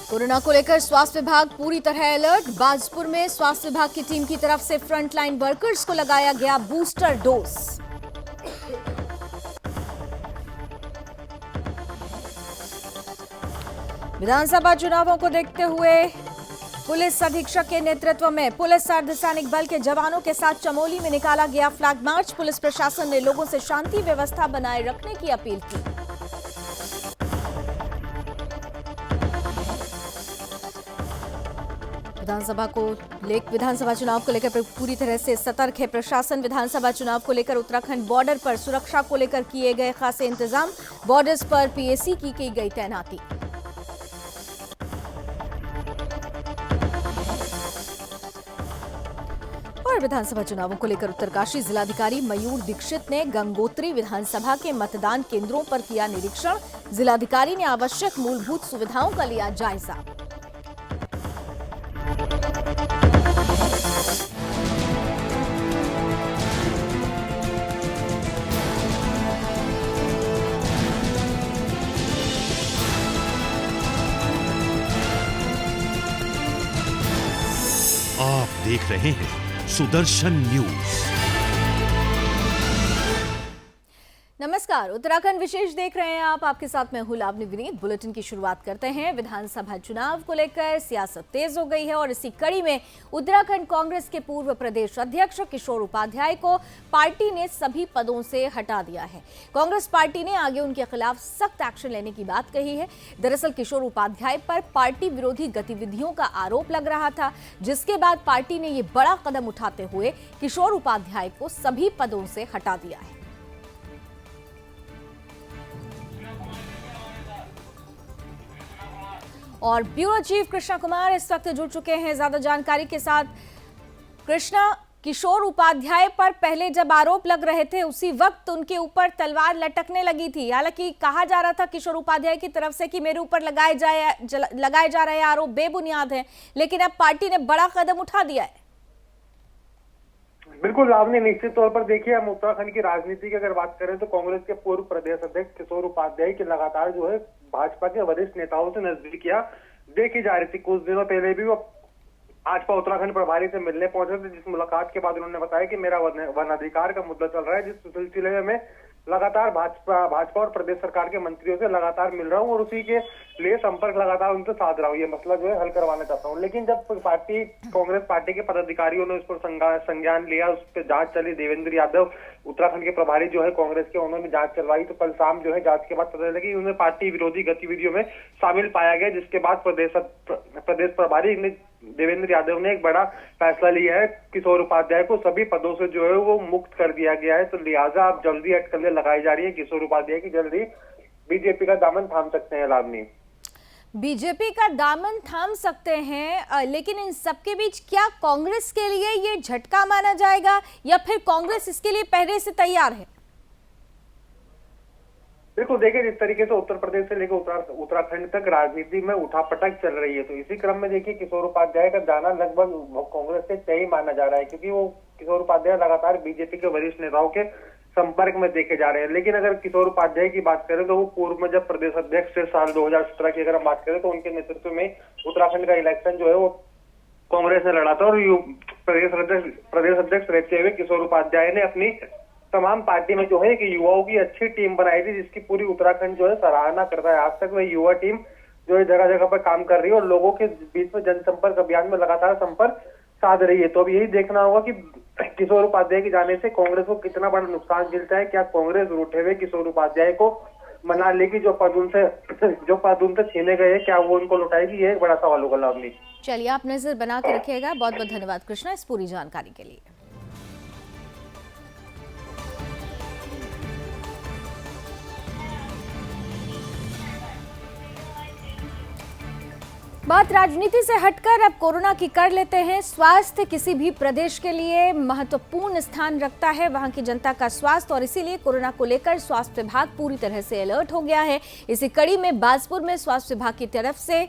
Corona को लेकर स्वास्थ्य विभाग पूरी तरह अलर्ट। बाजपुर में स्वास्थ्य विभाग की टीम की तरफ से फ्रंटलाइन वर्कर्स को लगाया गया बूस्टर डोज। विधानसभा चुनावों को देखते हुए पुलिस अधीक्षक के नेतृत्व में पुलिस अर्धसैनिक बल के जवानों के साथ चमोली में निकाला गया फ्लैग मार्च। पुलिस प्रशासन ने लोगों से शांति व्यवस्था बनाए रखने की अपील की। विधानसभा चुनाव को लेकर पूरी तरह से सतर्क है प्रशासन। विधानसभा चुनाव को लेकर उत्तराखंड बॉर्डर पर सुरक्षा को लेकर किए गए खासे इंतजाम। बॉर्डर्स पर पीएसी की गई तैनाती। और विधानसभा चुनावों को लेकर उत्तरकाशी जिलाधिकारी मयूर दीक्षित ने गंगोत्री विधानसभा के मतदान केंद्रों पर किया निरीक्षण। जिलाधिकारी ने आवश्यक मूलभूत सुविधाओं का लिया जायजा। आप देख रहे हैं सुदर्शन न्यूज। नमस्कार, उत्तराखंड विशेष देख रहे हैं आप। आपके साथ मैं हूं लावनी विनीत। बुलेटिन की शुरुआत करते हैं। विधानसभा चुनाव को लेकर सियासत तेज हो गई है और इसी कड़ी में उत्तराखंड कांग्रेस के पूर्व प्रदेश अध्यक्ष किशोर उपाध्याय को पार्टी ने सभी पदों से हटा दिया है। कांग्रेस पार्टी ने आगे उनके खिलाफ सख्त एक्शन लेने की बात कही है। दरअसल किशोर उपाध्याय पर पार्टी विरोधी गतिविधियों का आरोप लग रहा था, जिसके बाद पार्टी ने ये बड़ा कदम उठाते हुए किशोर उपाध्याय को सभी पदों से हटा दिया है। और ब्यूरो चीफ कृष्णा कुमार इस वक्त जुड़ चुके हैं ज्यादा जानकारी के साथ। कृष्णा, किशोर उपाध्याय पर पहले जब आरोप लग रहे थे उसी वक्त उनके ऊपर तलवार लटकने लगी थी। हालांकि कहा जा रहा था किशोर उपाध्याय की तरफ से कि मेरे ऊपर लगाए जा रहे आरोप बेबुनियाद हैं, लेकिन अब पार्टी ने बड़ा कदम उठा दिया है। बिल्कुल लावनी, निश्चित तौर पर देखिए, हम उत्तराखंड की राजनीति की अगर बात करें तो कांग्रेस के पूर्व प्रदेश अध्यक्ष किशोर उपाध्याय की लगातार जो है भाजपा के वरिष्ठ नेताओं से नजदीकियां देखी जा रही थी। कुछ दिनों पहले भी वो भाजपा उत्तराखंड प्रभारी से मिलने पहुंचे थे, जिस मुलाकात के बाद उन्होंने बताया कि मेरा वन अधिकार का मुद्दा चल रहा है, जिस सिलसिले में लगातार भाजपा और प्रदेश सरकार के मंत्रियों से लगातार मिल रहा हूं और उसी के लिए संपर्क लगातार उनसे साध रहा हूं। ये मसला जो है हल करवाना चाहता हूं। लेकिन जब कांग्रेस पार्टी के पदाधिकारियों ने उस पर संज्ञान लिया, उस पर जांच चली, देवेंद्र यादव उत्तराखंड के प्रभारी जो है कांग्रेस के, उन्होंने जांच चलवाई, तो कल शाम जो है जांच के बाद पता चला कि उन्हें पार्टी विरोधी गतिविधियों में शामिल पाया गया, जिसके बाद प्रदेश प्रभारी देवेंद्र यादव ने एक बड़ा फैसला लिया है। किशोर उपाध्याय को सभी पदों से जो है वो मुक्त कर दिया गया है। तो लिहाजा अब जल्दी अटकलें लगाई जा रही है किशोर उपाध्याय की, जल्दी बीजेपी का दामन थाम सकते हैं। लावनी, बीजेपी का दामन थाम सकते हैं, लेकिन इन सबके बीच क्या कांग्रेस के लिए ये झटका माना जाएगा या फिर कांग्रेस इसके लिए पहले से तैयार है? बिल्कुल, देखिए, जिस तरीके से उत्तर प्रदेश से लेकर उत्तराखंड तक राजनीति में उठापटक चल रही है, तो इसी क्रम में देखिए किशोर उपाध्याय का जाना लगभग कांग्रेस से तय माना जा रहा है, क्योंकि वो किशोर उपाध्याय लगातार बीजेपी के वरिष्ठ नेताओं के संपर्क में देखे जा रहे हैं। लेकिन अगर किशोर उपाध्याय की बात करें तो वो पूर्व में जब प्रदेश अध्यक्ष से साल 2017 की अगर हम बात करें तो उनके नेतृत्व में उत्तराखंड का इलेक्शन जो है वो कांग्रेस ने लड़ा था और प्रदेश अध्यक्ष रहते हुए किशोर उपाध्याय ने अपनी तमाम पार्टी में जो है कि युवाओं की अच्छी टीम बनाई थी, जिसकी पूरी उत्तराखंड जो है सराहना करता है। आज तक वह युवा टीम जो है जगह जगह पर काम कर रही है और लोगों के बीच में जनसंपर्क अभियान में लगातार संपर्क साध रही है। तो अब यही देखना होगा कि किशोर उपाध्याय के जाने से कांग्रेस को कितना बड़ा नुकसान झेलता है। क्या कांग्रेस रूठे हुए किशोर उपाध्याय को मना लेगी, जो पद उनसे छीने गए, क्या वो उनको लौटाएगी? ये एक बड़ा सवाल होगा। लावनी, चलिए, आप नजर बना के रखिएगा। बहुत बहुत धन्यवाद कृष्णा इस पूरी जानकारी के लिए। बात राजनीति से हटकर अब कोरोना की कर लेते हैं। स्वास्थ्य किसी भी प्रदेश के लिए महत्वपूर्ण स्थान रखता है, वहां की जनता का स्वास्थ्य, और इसीलिए कोरोना को लेकर स्वास्थ्य विभाग पूरी तरह से अलर्ट हो गया है। इसी कड़ी में बाजपुर में स्वास्थ्य विभाग की तरफ से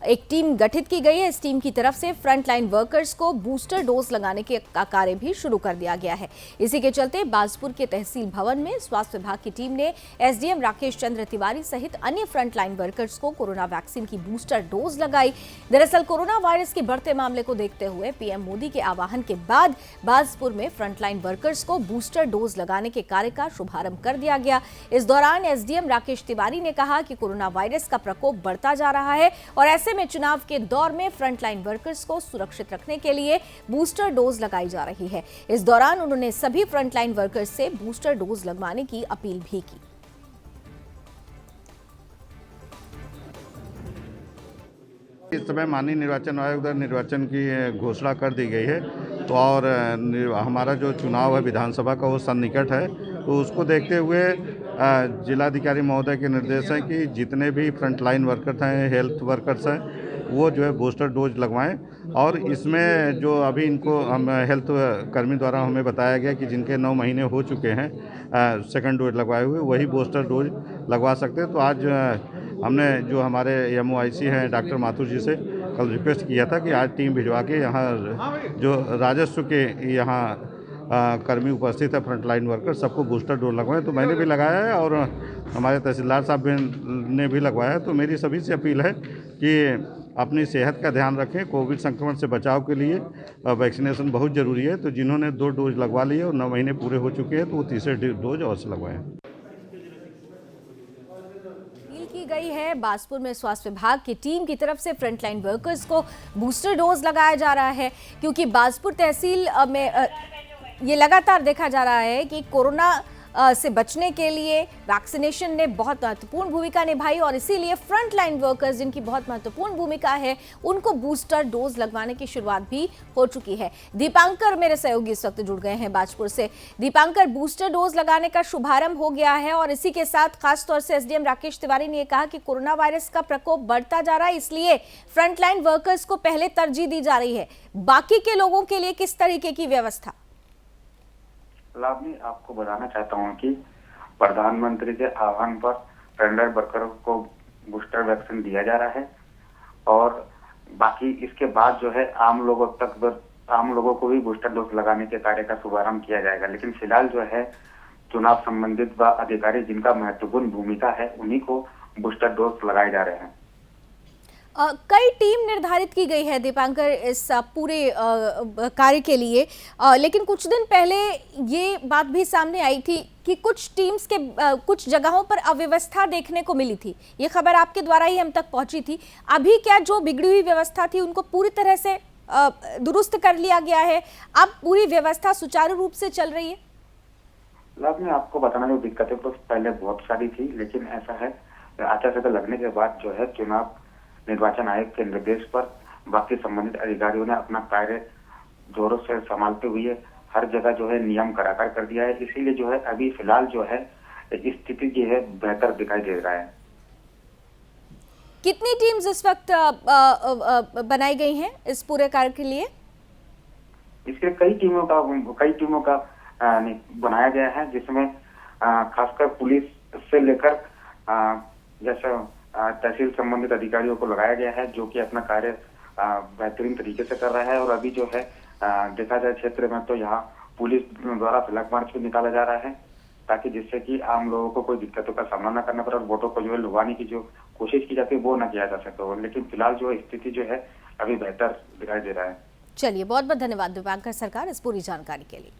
एक टीम गठित की गई है। इस टीम की तरफ से फ्रंटलाइन वर्कर्स को बूस्टर डोज लगाने के कार्य भी शुरू कर दिया गया है। इसी के चलते बाजपुर के तहसील भवन में स्वास्थ्य विभाग की टीम ने एसडीएम राकेश चंद्र तिवारी सहित अन्य फ्रंटलाइन वर्कर्स को कोरोना वैक्सीन की बूस्टर डोज लगाई। दरअसल कोरोना वायरस के बढ़ते मामले को देखते हुए पीएम मोदी के आह्वान के बाद बाजपुर में फ्रंटलाइन वर्कर्स को बूस्टर डोज लगाने के कार्य का शुभारंभ कर दिया गया। इस दौरान एसडीएम राकेश तिवारी ने कहा कि कोरोना वायरस का प्रकोप बढ़ता जा रहा है और ऐसे में चुनाव के दौर में फ्रंटलाइन वर्कर्स को सुरक्षित रखने के लिए बूस्टर डोज लगाई जा रही है। इस दौरान उन्होंने सभी फ्रंटलाइन वर्कर्स से बूस्टर डोज लगवाने की अपील भी की। इस समय माननीय निर्वाचन आयोग द्वारा निर्वाचन की घोषणा कर दी गई है, तो और हमारा जो चुनाव है विधानसभा का वो सन्निकट है, तो उसको देखते हुए जिलाधिकारी महोदय के निर्देश है कि जितने भी फ्रंटलाइन वर्कर्स हैं, हेल्थ वर्कर्स हैं, वो जो है बूस्टर डोज लगवाएं। और इसमें जो अभी इनको हम हेल्थ कर्मी द्वारा हमें बताया गया कि जिनके 9 महीने हो चुके हैं सेकंड डोज लगवाए हुए, वही बूस्टर डोज लगवा सकते हैं। तो आज हमने जो हमारे एमओआईसी हैं डॉक्टर माथुर जी से कल रिक्वेस्ट किया था कि आज टीम भिजवा के यहाँ जो राजस्व के यहाँ कर्मी उपस्थित है, फ्रंटलाइन वर्कर, सबको बूस्टर डोज लगवाएं। तो मैंने भी लगाया है और हमारे तहसीलदार साहब ने भी लगवाया है। तो मेरी सभी से अपील है कि अपनी सेहत का ध्यान रखें। कोविड संक्रमण से बचाव के लिए वैक्सीनेशन बहुत ज़रूरी है। तो जिन्होंने 2 डोज लगवा लिए और 9 महीने पूरे हो चुके हैं, तो वो तीसरे डोज अवश्य लगवाएं। की गई है बाजपुर में स्वास्थ्य विभाग की टीम की तरफ से फ्रंटलाइन वर्कर्स को बूस्टर डोज लगाया जा रहा है, क्योंकि बाजपुर तहसील में ये लगातार देखा जा रहा है कि कोरोना से बचने के लिए वैक्सीनेशन ने बहुत महत्वपूर्ण भूमिका निभाई और इसीलिए फ्रंटलाइन वर्कर्स जिनकी बहुत महत्वपूर्ण भूमिका है उनको बूस्टर डोज लगवाने की शुरुआत भी हो चुकी है। दीपांकर मेरे सहयोगी इस वक्त जुड़ गए हैं बाजपुर से। दीपांकर, बूस्टर डोज लगाने का शुभारंभ हो गया है और इसी के साथ खासतौर से एसडीएम राकेश तिवारी ने कहा कि कोरोना वायरस का प्रकोप बढ़ता जा रहा है, इसलिए फ्रंटलाइन वर्कर्स को पहले तरजीह दी जा रही है। बाकी के लोगों के लिए किस तरीके की व्यवस्था? लाभनी, आपको बताना चाहता हूं कि प्रधानमंत्री के आह्वान पर फ्रंटलाइन वर्करों को बूस्टर वैक्सीन दिया जा रहा है और बाकी इसके बाद जो है आम लोगों को भी बूस्टर डोज लगाने के कार्य का शुभारंभ किया जाएगा। लेकिन फिलहाल जो है चुनाव संबंधित व अधिकारी जिनका महत्वपूर्ण भूमिका है उन्हीं को बूस्टर डोज लगाए जा रहे हैं। कई टीम निर्धारित की गई है दीपांकर इस पूरे कार्य के लिए, लेकिन कुछ दिन पहले ये बात भी सामने आई थी कि कुछ टीम्स के कुछ जगहों पर अव्यवस्था देखने को मिली थी। ये खबर आपके द्वारा ही हम तक पहुंची थी। अभी क्या जो बिगड़ी हुई व्यवस्था थी उनको पूरी तरह से दुरुस्त कर लिया गया है? अब पूरी व्यवस्था सुचारू रूप से चल रही है? लाभ में आपको बताना, जो दिक्कतें तो पहले बहुत सारी थी, लेकिन ऐसा है आचार संहिता लगने के बाद जो है चुनाव निर्वाचन आयोग के निर्देश पर बाकी संबंधित अधिकारियों ने अपना कार्य जोरों से संभालते हुए हर जगह जो है नियम कराकर कर दिया है। इसीलिए जो है अभी फिलहाल जो है स्थिति जो है बेहतर दिखाई दे रहा है। कितनी टीम्स इस वक्त बनाई गई हैं इस पूरे कार्य के लिए? इसके कई टीमों का बनाया गया है, जिसमें खासकर पुलिस से लेकर जैसे तहसील संबंधित अधिकारियों को लगाया गया है, जो कि अपना कार्य बेहतरीन तरीके से कर रहा है। और अभी जो है देखा जाए क्षेत्र में तो यहाँ पुलिस द्वारा फ्लैग मार्च भी निकाला जा रहा है, ताकि जिससे कि आम लोगों को कोई दिक्कतों का सामना न करना पड़े और वोटों को जो है लुभाने की जो कोशिश की जाती है वो न किया जा सके। लेकिन फिलहाल जो स्थिति जो है अभी बेहतर दिखाई दे रहा है। चलिए, बहुत बहुत धन्यवाद दीपांकर सरकार इस पूरी जानकारी के लिए।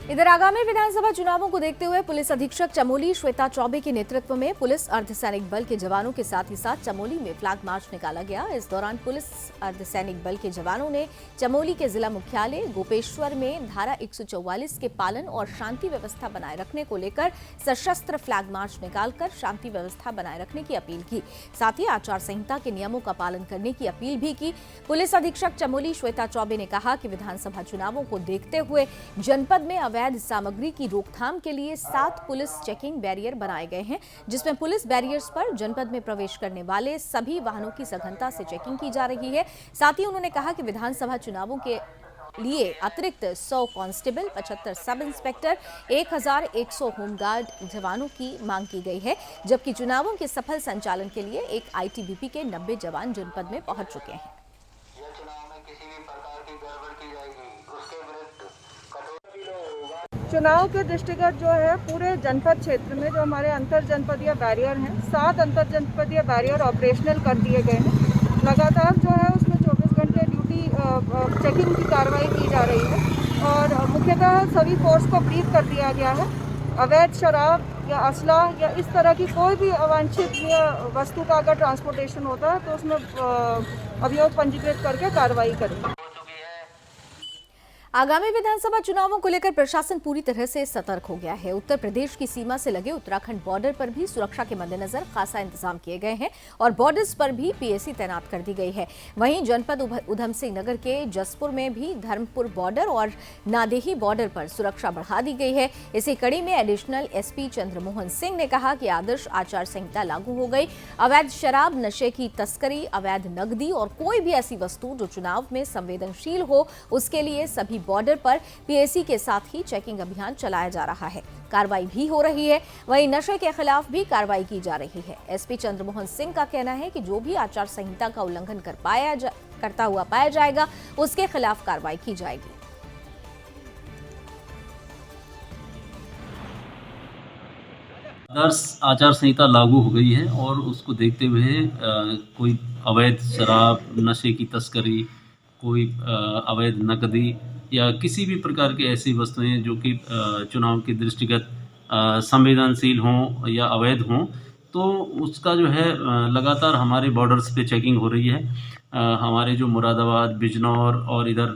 इधर आगामी विधानसभा चुनावों को देखते हुए पुलिस अधीक्षक चमोली श्वेता चौबे के नेतृत्व में पुलिस अर्धसैनिक बल के जवानों के साथ ही साथ चमोली में फ्लैग मार्च निकाला गया। इस दौरान पुलिस अर्धसैनिक बल के जवानों ने चमोली के जिला मुख्यालय गोपेश्वर में धारा 144 के पालन और शांति व्यवस्था बनाए रखने को लेकर सशस्त्र फ्लैग मार्च निकालकर शांति व्यवस्था बनाए रखने की अपील की। साथ ही आचार संहिता के नियमों का पालन करने की अपील भी की। पुलिस अधीक्षक चमोली श्वेता चौबे ने कहा कि विधानसभा चुनावों को देखते हुए जनपद में अवैध सामग्री की रोकथाम के लिए 7 पुलिस चेकिंग बैरियर बनाए गए हैं, जिसमें पुलिस बैरियर्स पर जनपद में प्रवेश करने वाले सभी वाहनों की सघनता से चेकिंग की जा रही है। साथ ही उन्होंने कहा कि विधानसभा चुनावों के लिए अतिरिक्त 100 कांस्टेबल, 75 सब इंस्पेक्टर, 1100 होमगार्ड जवानों की मांग की गई है, जबकि चुनावों के सफल संचालन के लिए एक आईटीबीपी के 90 जवान जनपद में पहुंच चुके हैं। चुनाव के दृष्टिगत जो है पूरे जनपद क्षेत्र में जो हमारे अंतर जनपदीय बैरियर हैं, 7 अंतर जनपदीय बैरियर ऑपरेशनल कर दिए गए हैं। लगातार जो है उसमें 24 घंटे ड्यूटी चेकिंग की कार्रवाई की जा रही है और मुख्यतः सभी फोर्स को ब्रीफ कर दिया गया है। अवैध शराब या असला या इस तरह की कोई भी अवांछित वस्तु का अगर ट्रांसपोर्टेशन होता है तो उसमें अभियोग पंजीकृत करके कार्रवाई करें। आगामी विधानसभा चुनावों को लेकर प्रशासन पूरी तरह से सतर्क हो गया है। उत्तर प्रदेश की सीमा से लगे उत्तराखंड बॉर्डर पर भी सुरक्षा के मद्देनजर खासा इंतजाम किए गए हैं और बॉर्डर्स पर भी पीएसी तैनात कर दी गई है। वहीं जनपद उधम सिंह नगर के जसपुर में भी धर्मपुर बॉर्डर और नादेही बॉर्डर पर सुरक्षा बढ़ा दी गई है। इसी कड़ी में एडिशनल एसपी चंद्रमोहन सिंह ने कहा कि आदर्श आचार संहिता लागू हो गई। अवैध शराब, नशे की तस्करी, अवैध नकदी और कोई भी ऐसी वस्तु जो चुनाव में संवेदनशील हो, उसके लिए सभी बॉर्डर पर पीएसी के साथ ही चेकिंग अभियान चलाया जा रहा है। कार्रवाई भी हो रही है। वहीं नशे के खिलाफ भी कार्रवाई की जा रही है। एसपी चंद्रमोहन सिंह का कहना है कि जो भी आचार संहिता का उल्लंघन करता हुआ पाया जाएगा, उसके खिलाफ कार्रवाई की जाएगी। आदर्श आचार संहिता लागू हो गई है और उसको देखते हुए कोई अवैध शराब, नशे की तस्करी, कोई अवैध नकदी या किसी भी प्रकार की ऐसी वस्तुएं जो कि चुनाव के दृष्टिगत संवेदनशील हों या अवैध हों, तो उसका जो है लगातार हमारे बॉर्डर्स पे चेकिंग हो रही है। हमारे जो मुरादाबाद, बिजनौर और इधर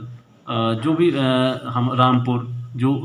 जो भी हम रामपुर जो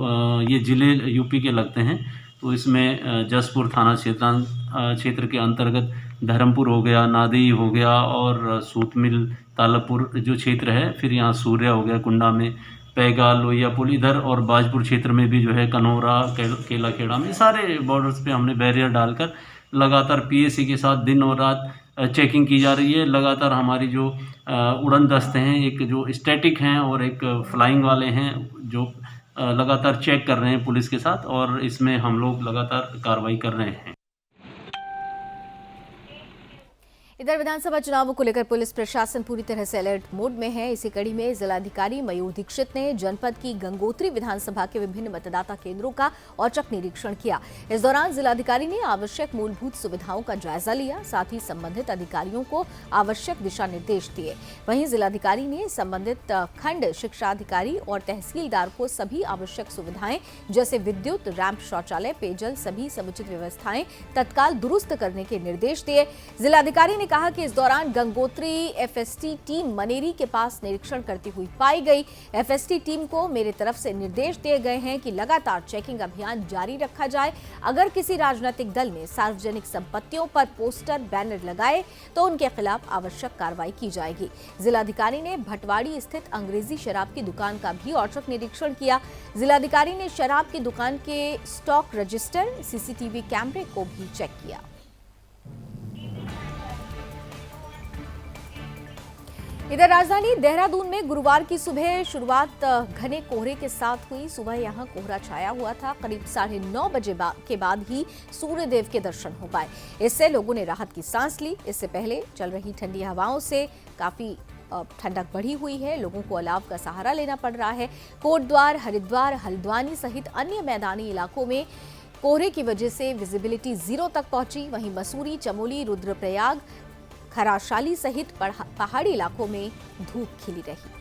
ये ज़िले यूपी के लगते हैं, तो इसमें जसपुर थाना क्षेत्र के अंतर्गत धर्मपुर हो गया, नादेही हो गया और सूतमिल तालापुर जो क्षेत्र है, फिर यहाँ सूर्या हो गया कुंडा में, पैगाल, लोहियापुल इधर और बाजपुर क्षेत्र में भी जो है कनौरा, केलाखेड़ा में सारे बॉर्डर्स पे हमने बैरियर डालकर लगातार पीएसी के साथ दिन और रात चेकिंग की जा रही है। लगातार हमारी जो उड़न दस्ते हैं, एक जो स्टैटिक हैं और एक फ्लाइंग वाले हैं, जो लगातार चेक कर रहे हैं पुलिस के साथ और इसमें हम लोग लगातार कार्रवाई कर रहे हैं। इधर विधानसभा चुनावों को लेकर पुलिस प्रशासन पूरी तरह से अलर्ट मोड में है। इसी कड़ी में जिलाधिकारी मयूर दीक्षित ने जनपद की गंगोत्री विधानसभा के विभिन्न मतदाता केंद्रों का औचक निरीक्षण किया। इस दौरान जिलाधिकारी ने आवश्यक मूलभूत सुविधाओं का जायजा लिया, साथ ही संबंधित अधिकारियों को आवश्यक दिशा निर्देश दिए। वहीं जिलाधिकारी ने संबंधित खंड शिक्षाधिकारी और तहसीलदार को सभी आवश्यक सुविधाएं जैसे विद्युत, रैंप, शौचालय, पेयजल सभी समुचित व्यवस्थाएं तत्काल दुरुस्त करने के निर्देश दिए। जिलाधिकारी ने कहा कि इस दौरान गंगोत्री एफएसटी टीम मनेरी के पास निरीक्षण करती हुई पाई गई। एफएसटी टीम को मेरे तरफ से निर्देश दिए गए हैं कि लगातार चेकिंग अभियान जारी रखा जाए। अगर किसी राजनीतिक दल ने सार्वजनिक संपत्तियों पर पोस्टर, बैनर लगाए तो उनके खिलाफ आवश्यक कार्रवाई की जाएगी। जिलाधिकारी ने भटवाड़ी स्थित अंग्रेजी शराब की दुकान का भी औचक निरीक्षण किया। जिलाधिकारी ने शराब की दुकान के स्टॉक रजिस्टर, सीसीटीवी कैमरे को भी चेक किया। इधर राजधानी देहरादून में गुरुवार की सुबह शुरुआत घने कोहरे के साथ हुई। सुबह यहां कोहरा छाया हुआ था। करीब 9:30 बजे के बाद ही सूर्यदेव के दर्शन हो पाए। इससे लोगों ने राहत की सांस ली। इससे पहले चल रही ठंडी हवाओं से काफी ठंडक बढ़ी हुई है। लोगों को अलाव का सहारा लेना पड़ रहा है। कोटद्वार, हरिद्वार, हल्द्वानी सहित अन्य मैदानी इलाकों में कोहरे की वजह से विजिबिलिटी 0 तक पहुंची। वहीं मसूरी, चमोली, रुद्रप्रयाग, खराशाली सहित पहाड़ी इलाकों में धूप खिली रही।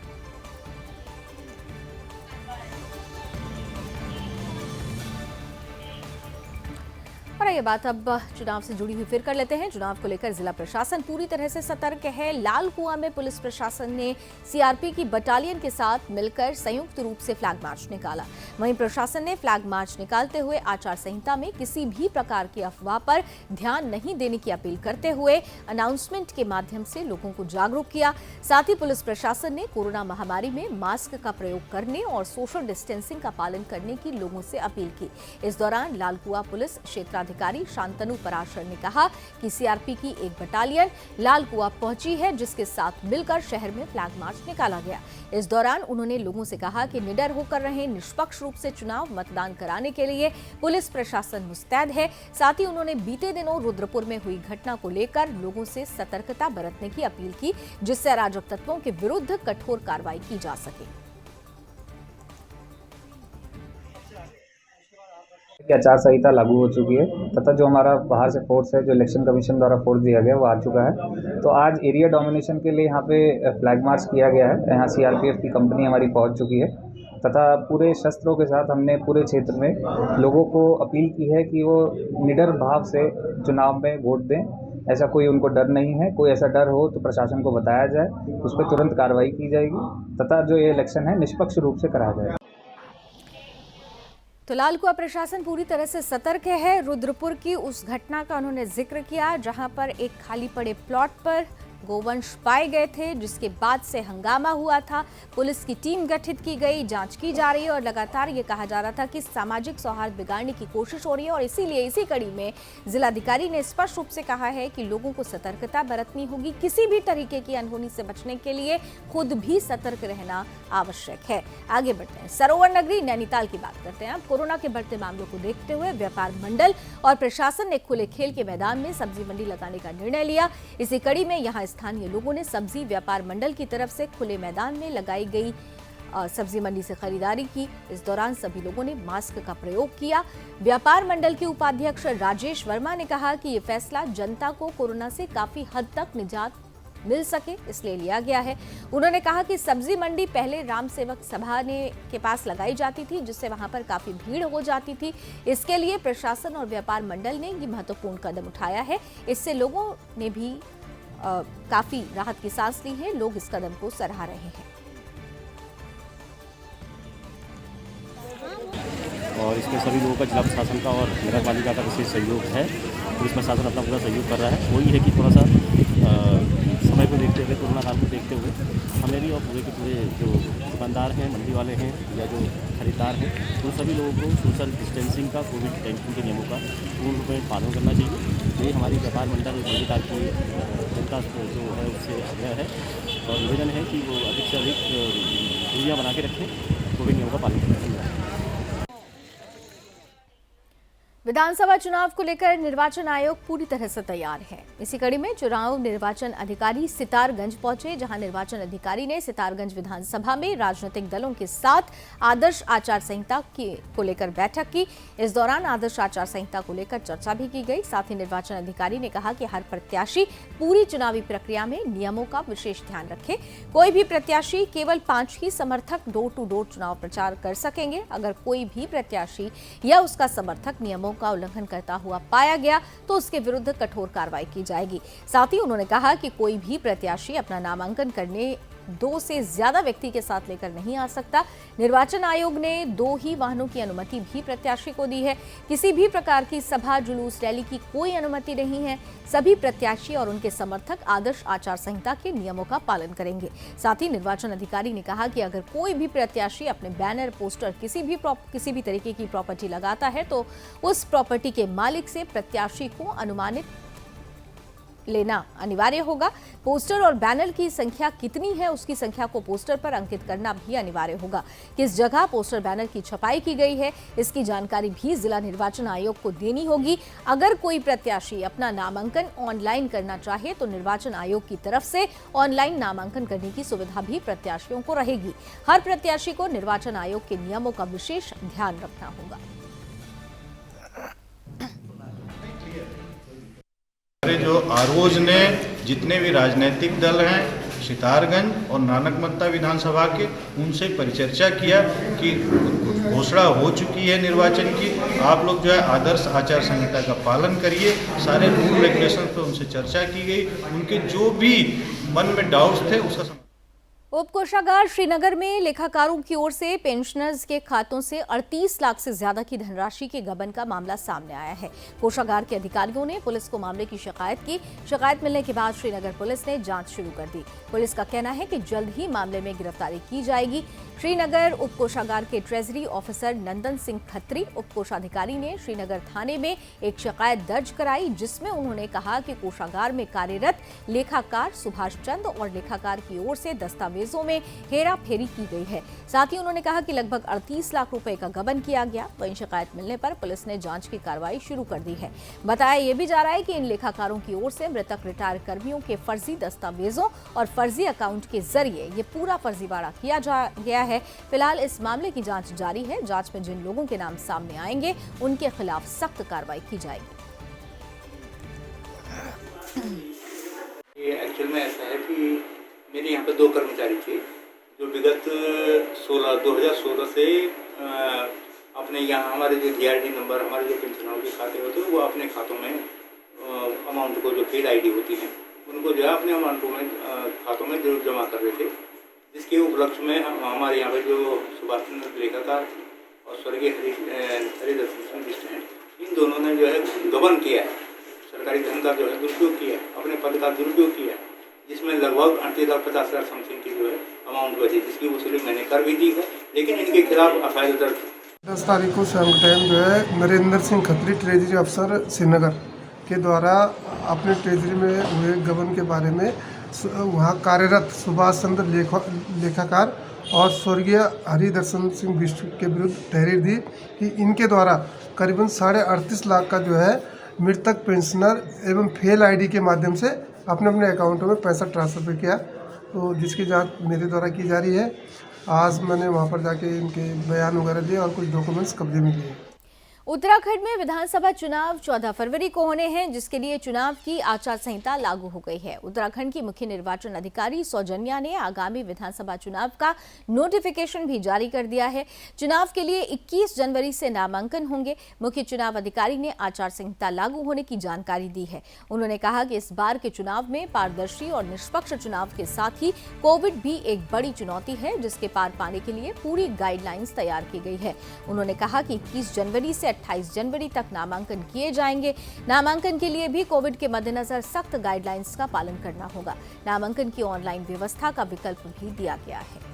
और ये बात अब चुनाव से जुड़ी हुई फिर कर लेते हैं। चुनाव को लेकर जिला प्रशासन पूरी तरह से सतर्क है। लाल कुआं में पुलिस प्रशासन ने सीआरपी की बटालियन के साथ मिलकर संयुक्त रूप से फ्लैग मार्च निकाला। वहीं प्रशासन ने फ्लैग मार्च निकालते हुए आचार संहिता में किसी भी प्रकार की अफवाह पर ध्यान नहीं देने की अपील करते हुए अनाउंसमेंट के माध्यम से लोगों को जागरूक किया। साथ ही पुलिस प्रशासन ने कोरोना महामारी में मास्क का प्रयोग करने और सोशल डिस्टेंसिंग का पालन करने की लोगों से अपील की। इस दौरान लाल कुआं पुलिस क्षेत्राधिकारी अधिकारी शांतनु पराशर ने कहा कि सीआरपी की एक बटालियन लाल कुआं पहुंची है, जिसके साथ मिलकर शहर में फ्लैग मार्च निकाला गया। इस दौरान उन्होंने लोगों से कहा कि निडर होकर रहें, निष्पक्ष रूप से चुनाव मतदान कराने के लिए पुलिस प्रशासन मुस्तैद है। साथ ही उन्होंने बीते दिनों रुद्रपुर में हुई घटना को लेकर लोगों से सतर्कता बरतने की अपील की, जिससे अराजक तत्वों के विरुद्ध कठोर कार्रवाई की जा सके। आचार संहिता लागू हो चुकी है तथा जो हमारा बाहर से फोर्स है, जो इलेक्शन कमीशन द्वारा फोर्स दिया गया, वो आ चुका है। तो आज एरिया डोमिनेशन के लिए यहाँ पे फ्लैग मार्च किया गया है। यहाँ सीआरपीएफ की कंपनी हमारी पहुँच चुकी है तथा पूरे शस्त्रों के साथ हमने पूरे क्षेत्र में लोगों को अपील की है कि वो निडर भाव से चुनाव में वोट दें। ऐसा कोई उनको डर नहीं है। कोई ऐसा डर हो तो प्रशासन को बताया जाए, उस पर तुरंत कार्रवाई की जाएगी तथा जो ये इलेक्शन है निष्पक्ष रूप से कराया जाएगा। तो लाल कुआं प्रशासन पूरी तरह से सतर्क है। रुद्रपुर की उस घटना का उन्होंने जिक्र किया जहां पर एक खाली पड़े प्लॉट पर गोवंश पाए गए थे, जिसके बाद से हंगामा हुआ था। पुलिस की टीम गठित की गई, जांच की जा रही है और लगातार ये कहा जा रहा था कि सामाजिक सौहार्द बिगाड़ने की कोशिश हो रही है। और इसीलिए इसी कड़ी में जिलाधिकारी ने स्पष्ट रूप से कहा है कि लोगों को सतर्कता बरतनी होगी। किसी भी तरीके की अनहोनी से बचने के लिए खुद भी सतर्क रहना आवश्यक है। आगे बढ़ते हैं, सरोवर नगरी नैनीताल की बात करते हैं। अब कोरोना के बढ़ते मामलों को देखते हुए व्यापार मंडल और प्रशासन ने खुले खेल के मैदान में सब्जी मंडी लगाने का निर्णय लिया। इसी कड़ी में यहाँ स्थानीय लोगों ने सब्जी व्यापार मंडल की तरफ से खुले मैदान में लगाई गई सब्जी मंडी से खरीदारी की। इस दौरान सभी लोगों ने मास्क का प्रयोग किया। व्यापार मंडल के उपाध्यक्ष राजेश वर्मा ने कहा कि यह फैसला जनता को कोरोना से काफी हद तक निजात मिल सके इसलिए लिया गया है। उन्होंने कहा कि सब्जी मंडी पहले राम सेवक सभा के पास लगाई जाती थी, जिससे वहां पर काफी भीड़ हो जाती थी। इसके लिए प्रशासन और व्यापार मंडल ने ये महत्वपूर्ण कदम उठाया है। इससे लोगों ने भी काफी राहत की सांस ली है। लोग इस कदम को सराह रहे हैं। और इसमें सभी लोगों का जिला प्रशासन का और नगर पालिका का विशेष सहयोग है। पुलिस प्रशासन अपना पूरा सहयोग कर रहा है। वही है कि थोड़ा सा समय को देखते हुए, कोरोना काल को देखते हुए हमें भी और पूरे के पूरे जो दुकानदार हैं, मंडी वाले हैं या जो खरीदार हैं, उन सभी लोगों को सोशल डिस्टेंसिंग का, कोविड-19 के नियमों का पूर्ण रूप में पालन करना चाहिए। ये हमारी व्यापार मंडल मंडीदार की जनता जो है उससे आग्रह है और निवेदन है कि वो अधिक से अधिक दूरियाँ बना के रखें, कोविड नियमों का पालन करें। विधानसभा चुनाव को लेकर निर्वाचन आयोग पूरी तरह से तैयार है। इसी कड़ी में चुनाव निर्वाचन अधिकारी सितारगंज पहुंचे, जहां निर्वाचन अधिकारी ने सितारगंज विधानसभा में राजनीतिक दलों के साथ आदर्श आचार संहिता को लेकर बैठक की। इस दौरान आदर्श आचार संहिता को लेकर चर्चा भी की गई। साथ ही निर्वाचन अधिकारी ने कहा कि हर प्रत्याशी पूरी चुनावी प्रक्रिया में नियमों का विशेष ध्यान रखे। कोई भी प्रत्याशी केवल 5 ही समर्थक डोर टू डोर चुनाव प्रचार कर सकेंगे। अगर कोई भी प्रत्याशी या उसका समर्थक नियमों का उल्लंघन करता हुआ पाया गया तो उसके विरुद्ध कठोर कार्रवाई की जाएगी। साथ ही उन्होंने कहा कि कोई भी प्रत्याशी अपना नामांकन करने 2 से ज्यादा व्यक्ति के साथ लेकर नहीं आ सकता। निर्वाचन आयोग ने 2 ही वाहनों की अनुमति भी प्रत्याशी को दी है। किसी भी प्रकार की सभा, जुलूस, रैली की कोई अनुमति नहीं है। सभी प्रत्याशी और उनके समर्थक आदर्श आचार संहिता के नियमों का पालन करेंगे। साथ ही निर्वाचन अधिकारी ने कहा कि अगर कोई भी प्रत्याशी अपने बैनर, पोस्टर, किसी भी तरीके की प्रॉपर्टी लगाता है तो उस प्रॉपर्टी के मालिक से प्रत्याशी को अनुमानित लेना अनिवार्य होगा। पोस्टर और बैनर की संख्या कितनी है, उसकी संख्या को पोस्टर पर अंकित करना भी अनिवार्य होगा। किस जगह पोस्टर बैनर की छपाई की गई है, इसकी जानकारी भी जिला निर्वाचन आयोग को देनी होगी। अगर कोई प्रत्याशी अपना नामांकन ऑनलाइन करना चाहे तो निर्वाचन आयोग की तरफ से ऑनलाइन नामांकन करने की सुविधा भी प्रत्याशियों को रहेगी। हर प्रत्याशी को निर्वाचन आयोग के नियमों का विशेष ध्यान रखना होगा। जो आरओज ने जितने भी राजनीतिक दल हैं सितारगंज और नानकमत्ता विधानसभा के, उनसे परिचर्चा किया कि घोषणा हो चुकी है निर्वाचन की। आप लोग जो है आदर्श आचार संहिता का पालन करिए। सारे रूल रेगुलेशन पर उनसे चर्चा की गई। उनके जो भी मन में डाउट्स थे उसका उप कोषागार श्रीनगर में लेखाकारों की ओर से पेंशनर्स के खातों से 38 लाख से ज्यादा की धनराशि के गबन का मामला सामने आया है। कोषागार के अधिकारियों ने पुलिस को मामले की शिकायत की। शिकायत मिलने के बाद श्रीनगर पुलिस ने जांच शुरू कर दी। पुलिस का कहना है कि जल्द ही मामले में गिरफ्तारी की जाएगी। श्रीनगर उप कोषागार के ट्रेजरी ऑफिसर नंदन सिंह खत्री उप कोषाधिकारी ने श्रीनगर थाने में एक शिकायत दर्ज कराई, जिसमें उन्होंने कहा कि कोषागार में कार्यरत लेखाकार सुभाष चंद और लेखाकार की ओर से दस्तावेजों में हेरा फेरी की गई है। साथ ही उन्होंने कहा कि लगभग 38 लाख रुपए का गबन किया गया। वहीं शिकायत मिलने पर पुलिस ने जांच की कार्रवाई शुरू कर दी है। बताया यह भी जा रहा है कि इन लेखाकारों की ओर से मृतक रिटायर कर्मियों के फर्जी दस्तावेजों और फर्जी अकाउंट के जरिए ये पूरा फर्जीवाड़ा किया गया है। फिलहाल इस मामले की जांच जारी है। जांच में जिन लोगों के नाम सामने आएंगे उनके खिलाफ सख्त कार्रवाई की जाएगी। ये एक्चुअल में ऐसा है कि मेरे यहाँ पे 2 कर्मचारी थे जो विगत 2016 से अपने यहाँ हमारे जो DRD नंबर, हमारे जो पेंशनरों के खाते होते हैं वो अपने खातों में अमाउंट को जो पेड ID होती है उनको जो है अपने अमाउंटों में खातों में जरूर जमा कर रहे थे, जिसके उपलक्ष्य में हमारे यहाँ पे जो सुभाष चंद्र लेखाकार और स्वर्गीय हरिदर्शन सिंह बिष्ट हैं, इन दोनों ने जो है गबन किया है, सरकारी धन का जो है दुरुपयोग किया है, अपने पद का दुरुपयोग किया है, जिसमें लगभग 38,50,000 समथिंग की जो है अमाउंट बची, जिसकी वसूली मैंने कर भी दी है, लेकिन इनके खिलाफ FIR दर्ज 10 तारीख को शाम टाइम जो है नरेंद्र सिंह खत्री ट्रेजरी अफसर श्रीनगर के द्वारा अपने ट्रेजरी में हुए गबन के बारे में वहाँ कार्यरत सुभाष चंद्र लेखाकार और स्वर्गीय हरिदर्शन सिंह बिष्ट के विरुद्ध तहरीर दी कि इनके द्वारा करीबन 38.5 लाख का जो है मृतक पेंशनर एवं फेल ID के माध्यम से अपने अपने अकाउंटों में पैसा ट्रांसफ़र किया, तो जिसकी जांच मेरे द्वारा की जा रही है। आज मैंने वहाँ पर जाके इनके बयान वगैरह दिए और कुछ डॉक्यूमेंट्स कब्जे में लिए। उत्तराखंड में विधानसभा चुनाव 14 फरवरी को होने हैं, जिसके लिए चुनाव की आचार संहिता लागू हो गई है। उत्तराखंड की मुख्य निर्वाचन अधिकारी सौजन्या ने आगामी विधानसभा चुनाव का नोटिफिकेशन भी जारी कर दिया है। चुनाव के लिए 21 जनवरी से नामांकन होंगे। मुख्य चुनाव अधिकारी ने आचार संहिता लागू होने की जानकारी दी है। उन्होंने कहा कि इस बार के चुनाव में पारदर्शी और निष्पक्ष चुनाव के साथ ही कोविड भी एक बड़ी चुनौती है, जिसके पार पाने के लिए पूरी गाइडलाइंस तैयार की गई है। उन्होंने कहा कि 21 जनवरी से 28 जनवरी तक नामांकन किए जाएंगे। नामांकन के लिए भी कोविड के मद्देनजर सख्त गाइडलाइंस का पालन करना होगा। नामांकन की ऑनलाइन व्यवस्था का विकल्प भी दिया गया है।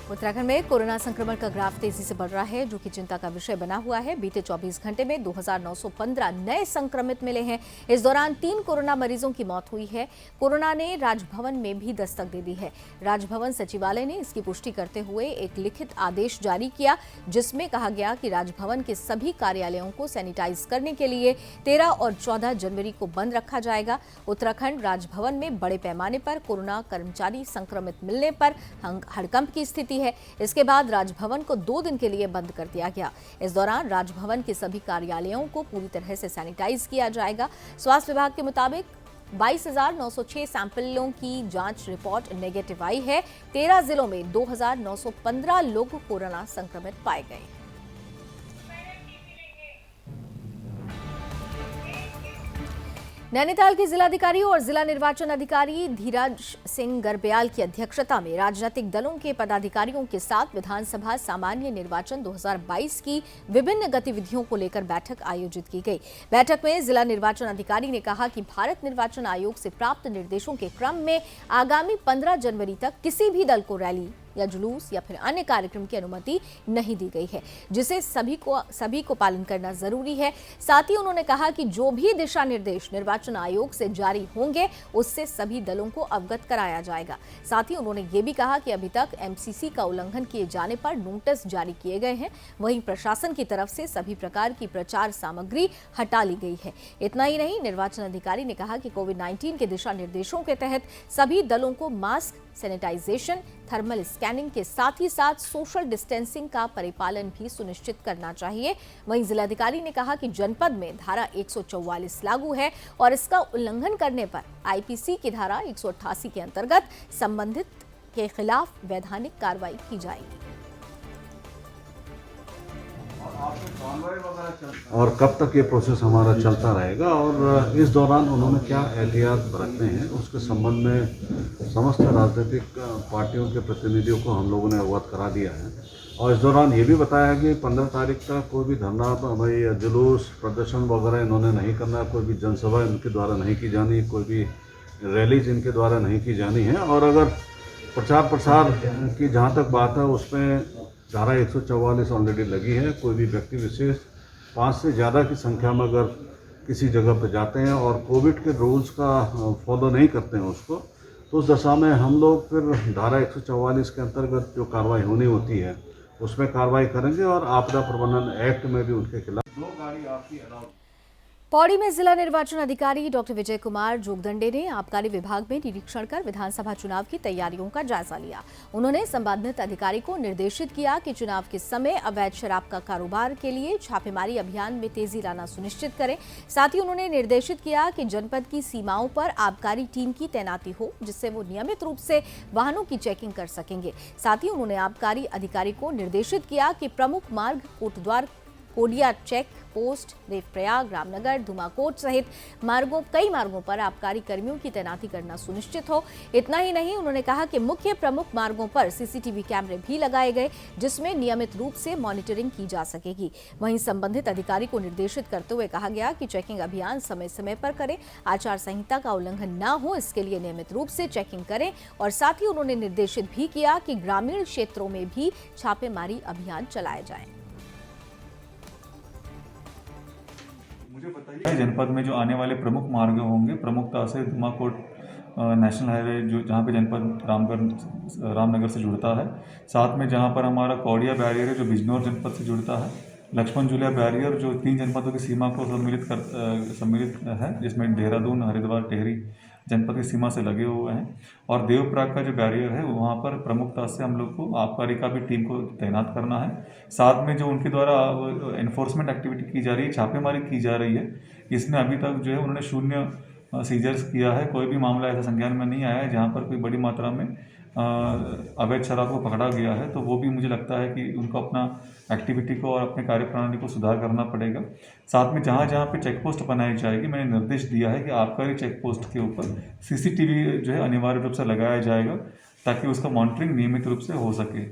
उत्तराखंड में कोरोना संक्रमण का ग्राफ तेजी से बढ़ रहा है, जो कि चिंता का विषय बना हुआ है। बीते 24 घंटे में 2915 नए संक्रमित मिले हैं। इस दौरान 3 कोरोना मरीजों की मौत हुई है। कोरोना ने राजभवन में भी दस्तक दे दी है। राजभवन सचिवालय ने इसकी पुष्टि करते हुए एक लिखित आदेश जारी किया, जिसमें कहा गया कि राजभवन के सभी कार्यालयों को सैनिटाइज करने के लिए 13 और 14 जनवरी को बंद रखा जाएगा। उत्तराखंड राजभवन में बड़े पैमाने पर कोरोना कर्मचारी संक्रमित मिलने पर हड़कंप की स्थिति है। इसके बाद राजभवन को 2 दिन के लिए बंद कर दिया गया। इस दौरान राजभवन के सभी कार्यालयों को पूरी तरह से सैनिटाइज किया जाएगा। स्वास्थ्य विभाग के मुताबिक 22,906 सैंपलों की जांच रिपोर्ट नेगेटिव आई है। 13 जिलों में 2,915 लोग कोरोना संक्रमित पाए गए। नैनीताल के जिलाधिकारी और जिला निर्वाचन अधिकारी धीराज सिंह गर्ब्याल की अध्यक्षता में राजनीतिक दलों के पदाधिकारियों के साथ विधानसभा सामान्य निर्वाचन 2022 की विभिन्न गतिविधियों को लेकर बैठक आयोजित की गई। बैठक में जिला निर्वाचन अधिकारी ने कहा कि भारत निर्वाचन आयोग से प्राप्त निर्देशों के क्रम में आगामी 15 जनवरी तक किसी भी दल को रैली या जुलूस या फिर अन्य कार्यक्रम की अनुमति नहीं दी गई है, जिसे सभी को पालन करना जरूरी है। साथ ही उन्होंने कहा कि जो भी दिशा निर्देश निर्वाचन आयोग से जारी होंगे उससे सभी दलों को अवगत कराया जाएगा। साथ ही उन्होंने ये भी कहा कि अभी तक MCC का उल्लंघन किए जाने पर नोटिस जारी किए गए हैं। वहीं प्रशासन की तरफ से सभी प्रकार की प्रचार सामग्री हटा ली गई है। इतना ही नहीं, निर्वाचन अधिकारी ने कहा कि कोविड-19 के दिशा निर्देशों के तहत सभी दलों को मास्क, सैनिटाइजेशन, थर्मल स्कैनिंग के साथ ही साथ सोशल डिस्टेंसिंग का परिपालन भी सुनिश्चित करना चाहिए। वहीं जिलाधिकारी ने कहा कि जनपद में धारा 144 लागू है और इसका उल्लंघन करने पर IPC की धारा 188 के अंतर्गत संबंधित के खिलाफ वैधानिक कार्रवाई की जाएगी। और कब तक ये प्रोसेस हमारा चलता रहेगा और इस दौरान उन्होंने क्या एहतियात बरतने हैं उसके संबंध में समस्त राजनीतिक पार्टियों के प्रतिनिधियों को हम लोगों ने अवगत करा दिया है। और इस दौरान ये भी बताया कि 15 तारीख तक कोई भी धरना भाई जुलूस प्रदर्शन वगैरह इन्होंने नहीं करना, कोई भी जनसभा इनके द्वारा नहीं की जानी, कोई भी रैलीज इनके द्वारा नहीं की जानी है। और अगर प्रचार प्रसार की जहाँ तक बात है उसमें धारा 144 ऑलरेडी लगी है। कोई भी व्यक्ति विशेष 5 से ज़्यादा की संख्या में अगर किसी जगह पर जाते हैं और कोविड के रूल्स का फॉलो नहीं करते हैं उसको, तो उस दशा में हम लोग फिर धारा 144 के अंतर्गत जो कार्रवाई होनी होती है उसमें कार्रवाई करेंगे और आपदा प्रबंधन एक्ट में भी उनके खिलाफ 2 गाड़ी आपकी अलाउ। पौड़ी में जिला निर्वाचन अधिकारी डॉक्टर विजय कुमार जोगदंडे ने आबकारी विभाग में निरीक्षण कर विधानसभा चुनाव की तैयारियों का जायजा लिया। उन्होंने संबंधित अधिकारी को निर्देशित किया कि चुनाव के समय अवैध शराब का कारोबार के लिए छापेमारी अभियान में तेजी लाना सुनिश्चित करें। साथ ही उन्होंने निर्देशित किया कि जनपद की सीमाओं पर आबकारी टीम की तैनाती हो, जिससे वो नियमित रूप से वाहनों की चेकिंग कर सकेंगे। साथ ही उन्होंने आबकारी अधिकारी को निर्देशित किया कि प्रमुख मार्ग कोटद्वार कोडिया चेक पोस्ट, देवप्रयाग, रामनगर, धुमाकोट सहित कई मार्गों पर आबकारी कर्मियों की तैनाती करना सुनिश्चित हो। इतना ही नहीं, उन्होंने कहा कि मुख्य प्रमुख मार्गों पर सीसीटीवी कैमरे भी लगाए गए, जिसमें नियमित रूप से मॉनिटरिंग की जा सकेगी। वहीं संबंधित अधिकारी को निर्देशित करते हुए कहा गया कि चेकिंग अभियान समय समय पर करें, आचार संहिता का उल्लंघन न हो इसके लिए नियमित रूप से चेकिंग करें। और साथ ही उन्होंने निर्देशित भी किया कि ग्रामीण क्षेत्रों में भी छापेमारी अभियान चलाए जाएं। जनपद में जो आने वाले प्रमुख मार्ग होंगे, प्रमुखता से धुमाकोट नेशनल हाईवे जो जहाँ पे जनपद रामनगर से जुड़ता है, साथ में जहाँ पर हमारा कौड़िया बैरियर है जो बिजनौर जनपद से जुड़ता है, लक्ष्मण झूला बैरियर जो 3 जनपदों की सीमा को सम्मिलित है, जिसमें देहरादून, हरिद्वार, टेहरी जनपद की सीमा से लगे हुए हैं, और देवप्रयाग का जो बैरियर है वहाँ पर प्रमुखता से हम लोग को आबकारी का भी टीम को तैनात करना है। साथ में जो उनके द्वारा एनफोर्समेंट एक्टिविटी की जा रही है, छापेमारी की जा रही है, इसमें अभी तक जो है उन्होंने 0 सीजर्स किया है। कोई भी मामला ऐसा संज्ञान में नहीं आया है जहाँ पर कोई बड़ी मात्रा में अवैध शराब को पकड़ा गया है। तो वो भी मुझे लगता है कि उनको अपना एक्टिविटी को और अपने कार्यप्रणाली को सुधार करना पड़ेगा। साथ में जहाँ जहाँ पे चेक पोस्ट बनाई जाएगी, मैंने निर्देश दिया है कि आबकारी चेक पोस्ट के ऊपर सीसीटीवी जो है अनिवार्य रूप से लगाया जाएगा ताकि उसका मॉनिटरिंग नियमित रूप से हो सके।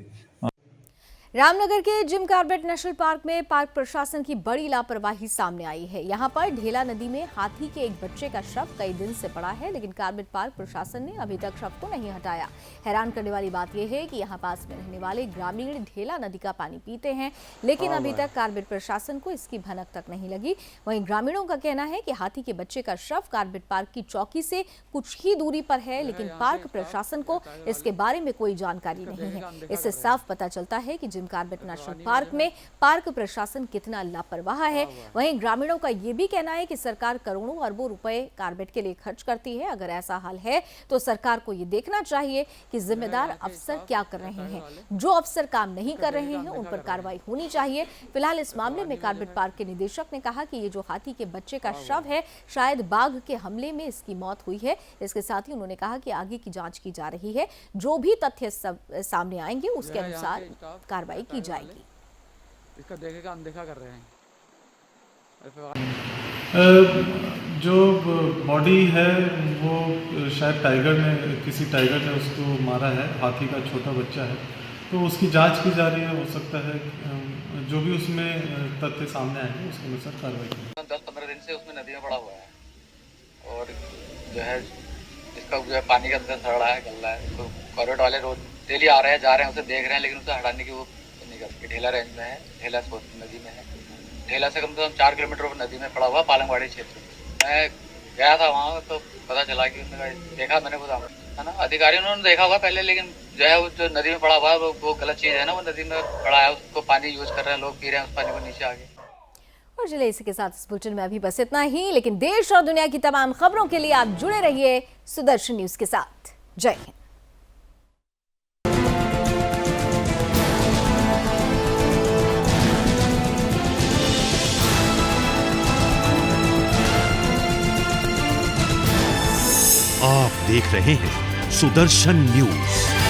रामनगर के जिम कॉर्बेट नेशनल पार्क में पार्क प्रशासन की बड़ी लापरवाही सामने आई है। यहां पर ढेला नदी में हाथी के एक बच्चे का शव कई दिन से पड़ा है, लेकिन कॉर्बेट पार्क प्रशासन ने अभी तक शव को नहीं हटाया। हैरान करने वाली बात यह है कि यहां पास में रहने वाले ग्रामीण ढेला नदी का पानी पीते हैं, लेकिन अभी तक कॉर्बेट प्रशासन को इसकी भनक तक नहीं लगी। वहीं ग्रामीणों का कहना है कि हाथी के बच्चे का शव कॉर्बेट पार्क की चौकी से कुछ ही दूरी पर है, लेकिन पार्क प्रशासन को इसके बारे में कोई जानकारी नहीं है। इससे साफ पता चलता है कि कॉर्बेट नेशनल पार्क में पार्क प्रशासन कितना लापरवाह है। वहीं ग्रामीणों का यह भी कहना है कि सरकार करोड़ों अरबों रुपए कॉर्बेट के लिए खर्च करती है। अगर ऐसा हाल है तो सरकार को यह देखना चाहिए कि जिम्मेदार अफसर क्या कर रहे हैं। जो अफसर काम नहीं कर रहे हैं उन पर कार्रवाई होनी चाहिए। फिलहाल इस मामले में कॉर्बेट पार्क के निदेशक ने कहा कि ये जो हाथी के बच्चे का शव है, शायद बाघ के हमले में इसकी मौत हुई है। इसके साथ ही उन्होंने कहा कि आगे की जांच की जा रही है, जो भी तथ्य सामने आएंगे उसके अनुसार कार्रवाई की जाएगी। इसका देखेगा अनदेखा कर रहे हैं। जो बॉडी है वो शायद किसी टाइगर ने उसको मारा है, हाथी का छोटा बच्चा है, तो उसकी जांच की जा रही है। हो सकता है जो भी उसमें तथ्य सामने आएंगे उसके अनुसार कार्रवाई की। 10-15 दिन से उसमें नदी में पड़ा हुआ है और जो है इसका जो है पानी के अंदर सड़ रहा है, गल रहा है। तो कॉर्बेट वाले रोज डेली आ रहे हैं, जा रहे हैं, उसे देख रहे हैं, लेकिन उसे हटाने की वो नहीं करते। ढेला रेंज में है, ढेला नदी में है, ढेला से कम 4 किलोमीटर नदी में पड़ा हुआ पालंगवाड़ी क्षेत्र में। मैं गया था वहाँ तो पता चला कि उन्होंने देखा, मैंने खुद है ना, अधिकारियों ने देखा होगा पहले, लेकिन जो है जो नदी में पड़ा हुआ है वो गलत चीज़ है ना। वो नदी में पड़ा है, उसको पानी यूज कर रहे हैं लोग, पी रहे हैं, उस पानी को नीचे आगे। और चलिए इसी के साथ इस बुलेटिन में अभी बस इतना ही, लेकिन देश और दुनिया की तमाम खबरों के लिए आप जुड़े रहिए सुदर्शन न्यूज के साथ। जय हिंद। आप देख रहे हैं सुदर्शन न्यूज।